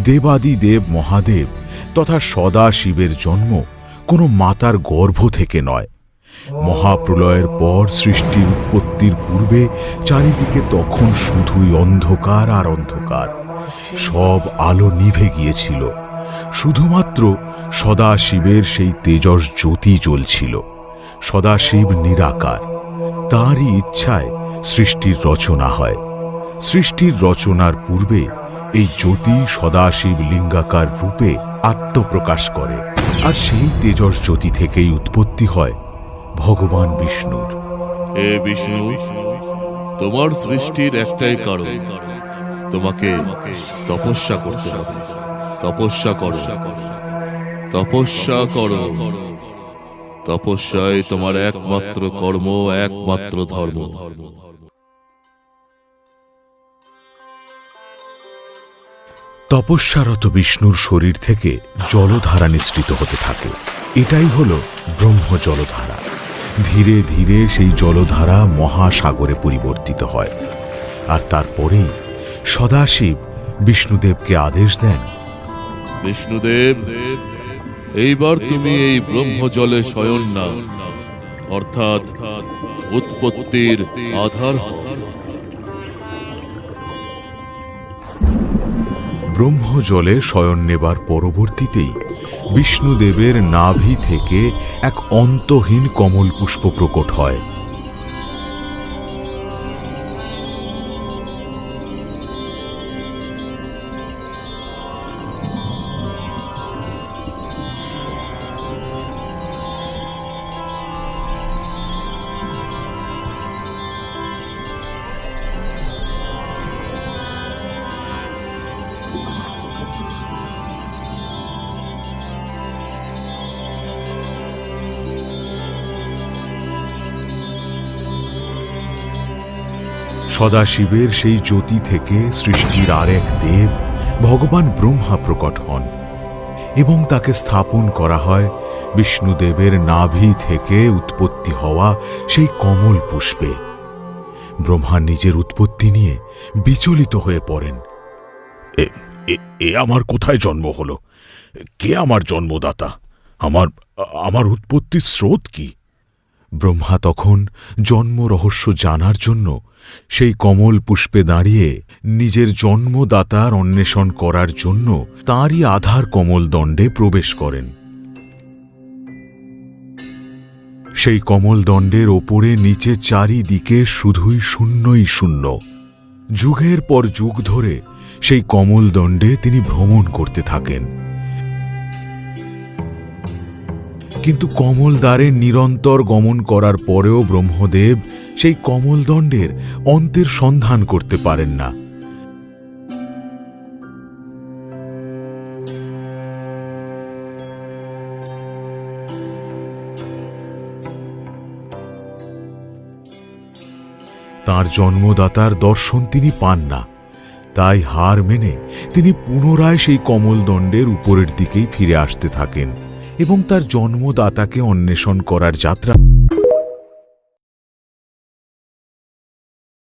দেবাদিদেব মহাদেব তথা সদাশিবের জন্ম কোনো মাতার গর্ভ থেকে নয়। মহাপ্রলয়ের পর সৃষ্টির উৎপত্তির পূর্বে চারিদিকে তখন শুধুই অন্ধকার আর অন্ধকার। সব আলো নিভে গিয়েছিল, শুধুমাত্র সদাশিবের সেই তেজস জ্যোতি জ্বলছিল। সদাশিব নিরাকার, তাঁরই ইচ্ছায় সৃষ্টির রচনা হয়। সৃষ্টির রচনার পূর্বে এই জ্যোতি সদাশিব লিঙ্গাকার রূপে আত্মপ্রকাশ করে, আর সেই তেজস জ্যোতি থেকেই উৎপত্তি হয় ভগবান বিষ্ণুর। হে বিষ্ণু, তোমার সৃষ্টির একটাই কারণ, তোমাকে তপস্যা করতে হবে। তপস্যা করো, তপস্যা করো। তপস্যাই তোমার একমাত্র কর্ম, একমাত্র ধর্ম। তপস্যারত বিষ্ণুর শরীর থেকে জলধারা নিঃসৃত হতে থাকে। এটাই হলো ব্রহ্ম জলধারা। ধীরে ধীরে সেই জলধারা মহাসাগরে পরিবর্তিত হয়, আর তারপরেই সদাশিব বিষ্ণুদেবকে আদেশ দেন, বিষ্ণুদেব, এইবার তুমি এই ব্রহ্মজলে শয়ন নাও, অর্থাৎ উৎপত্তির আধার হও। ব্রহ্মজলে শয়ন নেবার পরবর্তীতেই বিষ্ণুদেবের নাভি থেকে এক অন্তহীন কমল পুষ্প প্রকট হয়। সদাশিবের সেই জ্যোতি থেকে সৃষ্টির আরেক দেব ভগবান ব্রহ্মা প্রকট হন, এবং তাকে স্থাপন করা হয় বিষ্ণুদেবের নাভি থেকে উৎপত্তি হওয়া সেই কমল পুষ্পে। ব্রহ্মা নিজের উৎপত্তি নিয়ে বিচলিত হয়ে পড়েন। এ আমার কোথায় জন্ম হলো? কে আমার জন্মদাতা? আমার উৎপত্তির স্রোত কি? ব্রহ্মা তখন জন্ম রহস্য জানার জন্য সেই কমল পুষ্পে দাঁড়িয়ে নিজের জন্মদাতার অন্বেষণ করার জন্য তাঁরই আধার কমল দণ্ডে প্রবেশ করেন। সেই কমল দণ্ডের ওপরে নিচে চারিদিকে শুধুই শূন্যই শূন্য। যুগের পর যুগ ধরে সেই কমল দণ্ডে তিনি ভ্রমণ করতে থাকেন, কিন্তু কমল দ্বারে নিরন্তর গমন করার পরেও ব্রহ্মদেব সেই কমল দণ্ডের অন্তের সন্ধান করতে পারেন না। তাঁর জন্মদাতার দর্শন তিনি পান না, তাই হার মেনে তিনি পুনরায় সেই কমল দণ্ডের উপরের দিকেই ফিরে আসতে থাকেন এবং তার জন্মদাতাকে অন্বেষণ করার যাত্রা